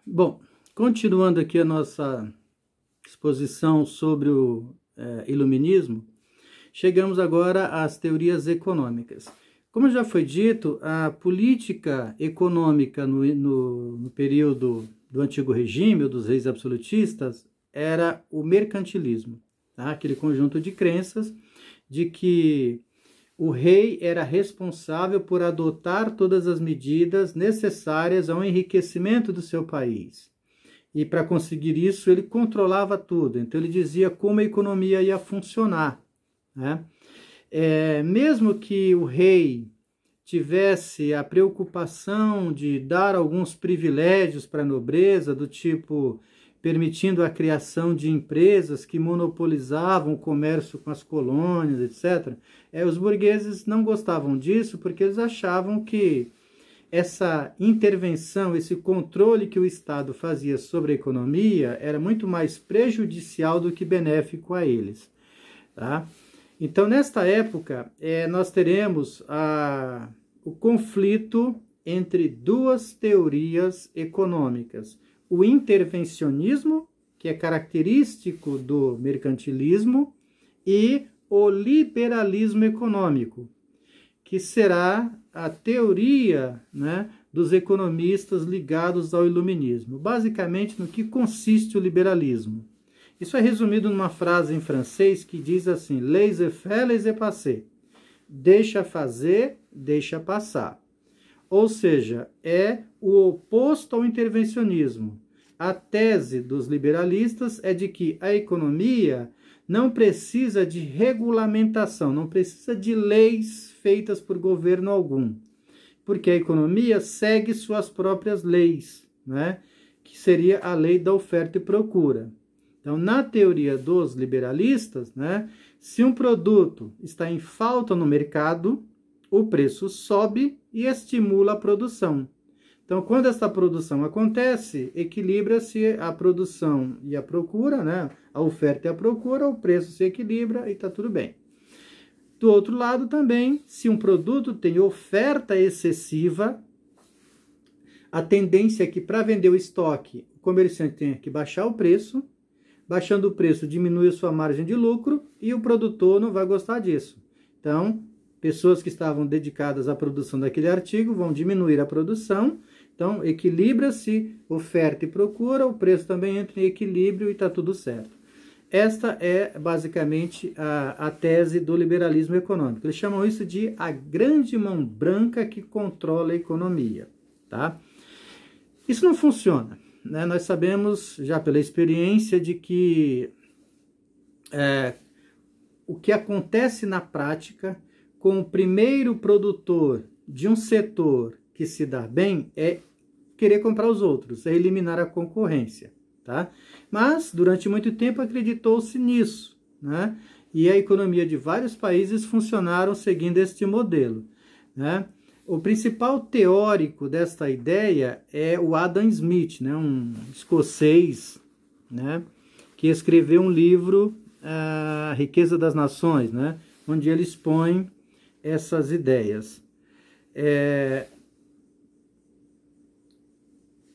Bom, continuando aqui a nossa exposição sobre o iluminismo, chegamos agora às teorias econômicas. Como já foi dito, a política econômica no período do Antigo Regime, ou dos reis absolutistas, era o mercantilismo, tá? Aquele conjunto de crenças de que o rei era responsável por adotar todas as medidas necessárias ao enriquecimento do seu país. E para conseguir isso, ele controlava tudo. Então, ele dizia como a economia ia funcionar, né? Mesmo que o rei tivesse a preocupação de dar alguns privilégios para a nobreza, do tipo permitindo a criação de empresas que monopolizavam o comércio com as colônias, etc., os burgueses não gostavam disso porque eles achavam que essa intervenção, esse controle que o Estado fazia sobre a economia era muito mais prejudicial do que benéfico a eles, tá? Então, nesta época, nós teremos o conflito entre duas teorias econômicas. O intervencionismo, que é característico do mercantilismo, e o liberalismo econômico, que será a teoria, né, dos economistas ligados ao iluminismo. Basicamente, no que consiste o liberalismo? Isso é resumido numa frase em francês que diz assim: laissez-faire, laissez-passer. Deixa fazer, deixa passar. Ou seja, é o oposto ao intervencionismo. A tese dos liberalistas é de que a economia não precisa de regulamentação, não precisa de leis feitas por governo algum, porque a economia segue suas próprias leis, né? Que seria a lei da oferta e procura. Então, na teoria dos liberalistas, né, se um produto está em falta no mercado, o preço sobe e estimula a produção. Então, quando essa produção acontece, equilibra-se a produção e a procura, né? A oferta e a procura, o preço se equilibra e está tudo bem. Do outro lado também, se um produto tem oferta excessiva, a tendência é que para vender o estoque, o comerciante tenha que baixar o preço. Baixando o preço, diminui a sua margem de lucro e o produtor não vai gostar disso. Então, pessoas que estavam dedicadas à produção daquele artigo vão diminuir a produção. Então, equilibra-se oferta e procura, o preço também entra em equilíbrio e está tudo certo. Esta é basicamente a tese do liberalismo econômico. Eles chamam isso de a grande mão branca que controla a economia, tá? Isso não funciona, né? Nós sabemos já pela experiência de que o que acontece na prática com o primeiro produtor de um setor que se dá bem é querer comprar os outros, é eliminar a concorrência, tá? Mas durante muito tempo acreditou-se nisso, né? E a economia de vários países funcionaram seguindo este modelo, né? O principal teórico desta ideia é o Adam Smith, né, um escocês, né, que escreveu um livro, A Riqueza das Nações, né, onde ele expõe essas ideias.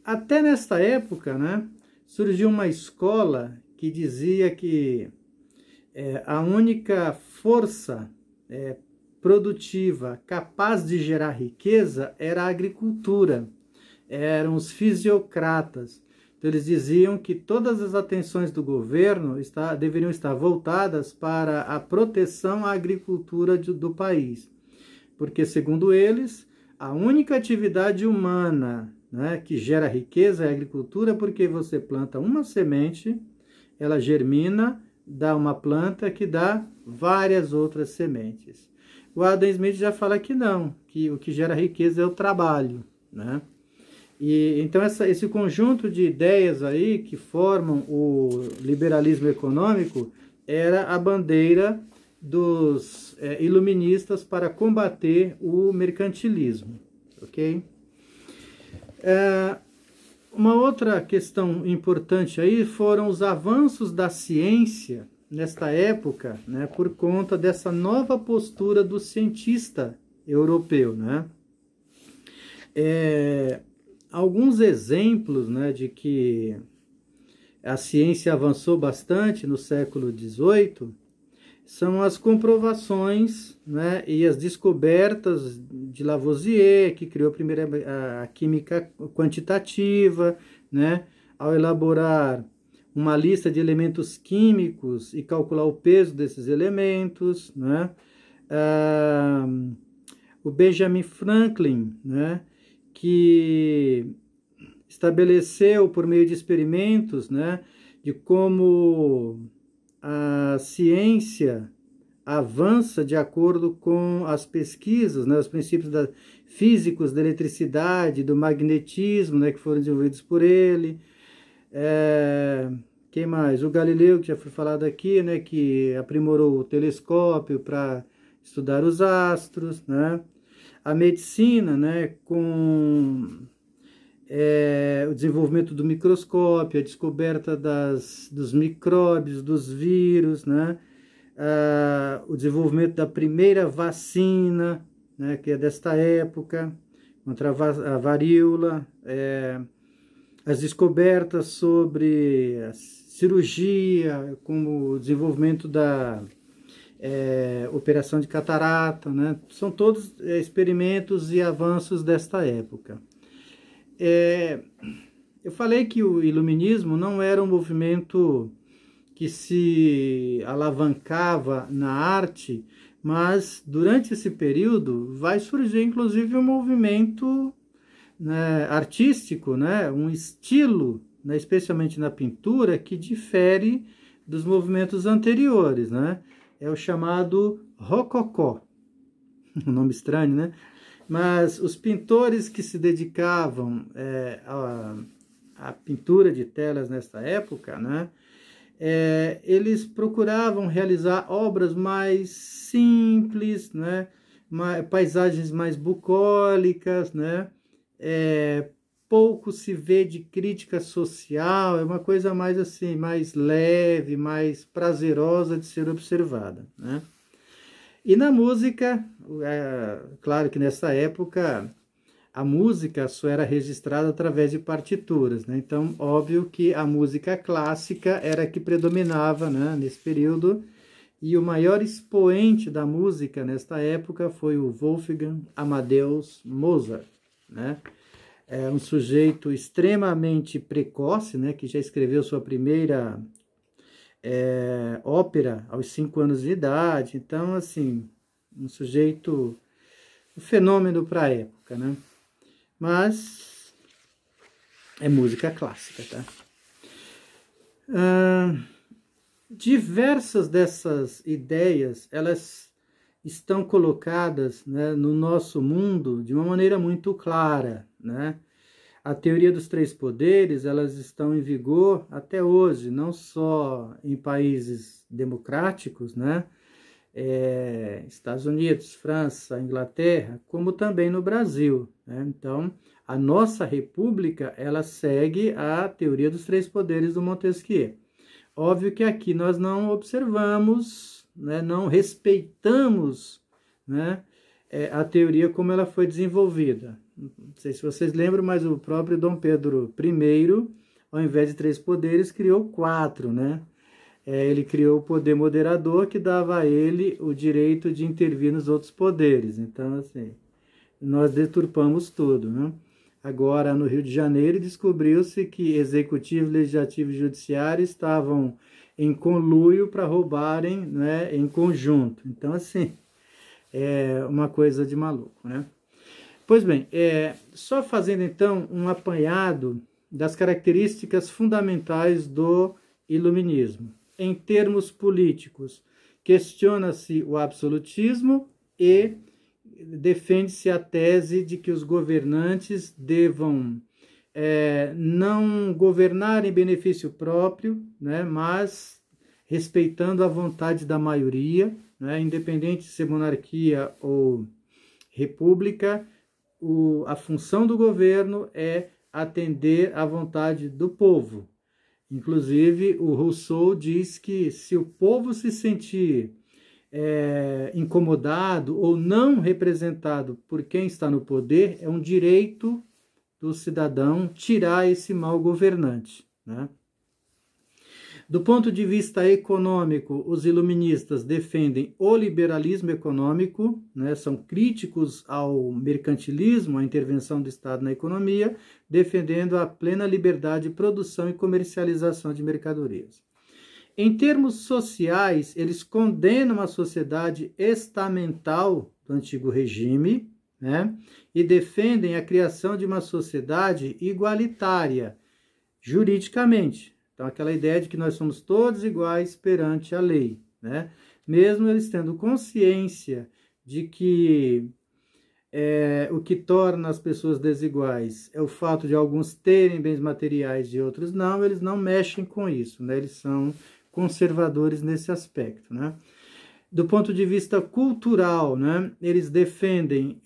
Até nesta época, né, surgiu uma escola que dizia que a única força produtiva capaz de gerar riqueza era a agricultura, eram os fisiocratas. Então, eles diziam que todas as atenções do governo deveriam estar voltadas para a proteção à agricultura do país, porque, segundo eles, a única atividade humana, né, que gera riqueza é a agricultura, porque você planta uma semente, ela germina, dá uma planta que dá várias outras sementes. O Adam Smith já fala que não, que o que gera riqueza é o trabalho, né? E então esse conjunto de ideias aí que formam o liberalismo econômico era a bandeira dos iluministas para combater o mercantilismo, ok? Uma outra questão importante aí foram os avanços da ciência nesta época, né, por conta dessa nova postura do cientista europeu, né? alguns exemplos, né, de que a ciência avançou bastante no século XVIII são as comprovações, né, e as descobertas de Lavoisier, que criou a química quantitativa, né, ao elaborar uma lista de elementos químicos e calcular o peso desses elementos, né. O Benjamin Franklin, né, que estabeleceu por meio de experimentos, né, de como a ciência avança de acordo com as pesquisas, né, os princípios físicos da eletricidade, do magnetismo, né, que foram desenvolvidos por ele. Quem mais? O Galileu, que já foi falado aqui, né, que aprimorou o telescópio para estudar os astros, né? A medicina, né, com o desenvolvimento do microscópio, a descoberta dos micróbios, dos vírus, né? O desenvolvimento da primeira vacina, né, que é desta época, contra a varíola, as descobertas sobre a cirurgia, como o desenvolvimento da operação de catarata, né? São todos experimentos e avanços desta época. Eu falei que o iluminismo não era um movimento que se alavancava na arte, mas durante esse período vai surgir inclusive um movimento, né, artístico, né, um estilo, né, especialmente na pintura, que difere dos movimentos anteriores, né? É o chamado rococó, um nome estranho, né? Mas os pintores que se dedicavam à pintura de telas nesta época, né, eles procuravam realizar obras mais simples, né, paisagens mais bucólicas, né, pouco se vê de crítica social, é uma coisa mais assim, mais leve, mais prazerosa de ser observada, né? E na música, claro que nessa época a música só era registrada através de partituras, né? Então, óbvio que a música clássica era a que predominava, né, nesse período, e o maior expoente da música nesta época foi o Wolfgang Amadeus Mozart, né? É um sujeito extremamente precoce, né, que já escreveu sua primeira ópera aos 5 anos de idade. Então, assim, um sujeito, um fenômeno para a época, né? Mas é música clássica, tá? Diversas dessas ideias, elas estão colocadas, né, no nosso mundo de uma maneira muito clara, né? A teoria dos três poderes, elas estão em vigor até hoje, não só em países democráticos, né? Estados Unidos, França, Inglaterra, como também no Brasil, né? Então, a nossa república, ela segue a teoria dos três poderes do Montesquieu. Óbvio que aqui nós não observamos, né, não respeitamos, né, a teoria como ela foi desenvolvida. Não sei se vocês lembram, mas o próprio Dom Pedro I, ao invés de 3 poderes, criou 4, né? Ele criou o poder moderador, que dava a ele o direito de intervir nos outros poderes. Então, assim, nós deturpamos tudo, né? Agora, no Rio de Janeiro, descobriu-se que executivo, legislativo e judiciário estavam em conluio para roubarem, né, em conjunto. Então, assim, é uma coisa de maluco, né? Pois bem, só fazendo então um apanhado das características fundamentais do iluminismo. Em termos políticos, questiona-se o absolutismo e defende-se a tese de que os governantes devam não governar em benefício próprio, né, mas respeitando a vontade da maioria, né, independente de ser monarquia ou república. A função do governo é atender à vontade do povo. Inclusive, o Rousseau diz que se o povo se sentir incomodado ou não representado por quem está no poder, é um direito do cidadão tirar esse mal governante, né? Do ponto de vista econômico, os iluministas defendem o liberalismo econômico, né? São críticos ao mercantilismo, à intervenção do Estado na economia, defendendo a plena liberdade de produção e comercialização de mercadorias. Em termos sociais, eles condenam a sociedade estamental do antigo regime, né? E defendem a criação de uma sociedade igualitária, juridicamente. Então, aquela ideia de que nós somos todos iguais perante a lei, né? Mesmo eles tendo consciência de que o que torna as pessoas desiguais é o fato de alguns terem bens materiais e outros não, eles não mexem com isso, né? Eles são conservadores nesse aspecto, né? Do ponto de vista cultural, né, eles defendem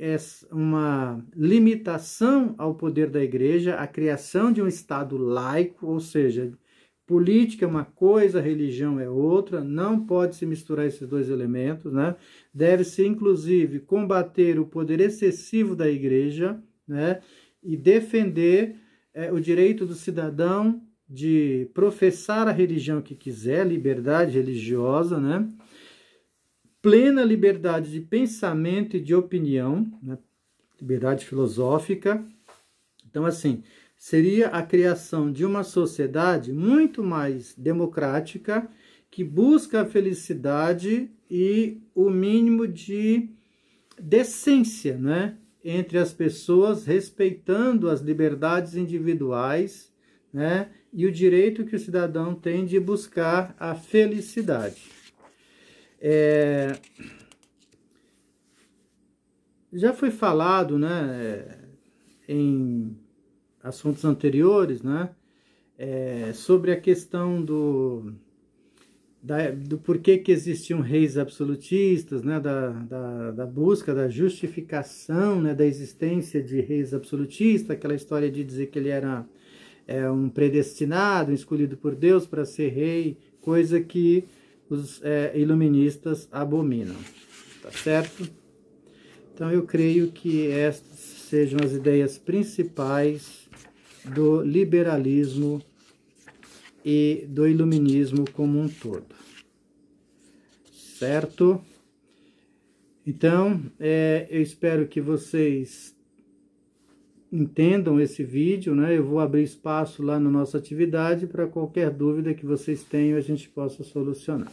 uma limitação ao poder da igreja, a criação de um Estado laico, ou seja, política é uma coisa, religião é outra, não pode se misturar esses dois elementos, né? Deve-se, inclusive, combater o poder excessivo da igreja, né, e defender o direito do cidadão de professar a religião que quiser, liberdade religiosa, né? Plena liberdade de pensamento e de opinião, né? Liberdade filosófica. Então, assim, seria a criação de uma sociedade muito mais democrática, que busca a felicidade e o mínimo de decência, né? Entre as pessoas, respeitando as liberdades individuais, né? E o direito que o cidadão tem de buscar a felicidade. Já foi falado, né, em assuntos anteriores, né, sobre a questão do porquê que existiam reis absolutistas, né, da busca da justificação, né, da existência de reis absolutistas, aquela história de dizer que ele era um predestinado, escolhido por Deus para ser rei, coisa que os iluministas abominam, tá certo? Então eu creio que estas sejam as ideias principais do liberalismo e do iluminismo como um todo, certo? Então, eu espero que vocês entendam esse vídeo, né? Eu vou abrir espaço lá na nossa atividade para qualquer dúvida que vocês tenham a gente possa solucionar.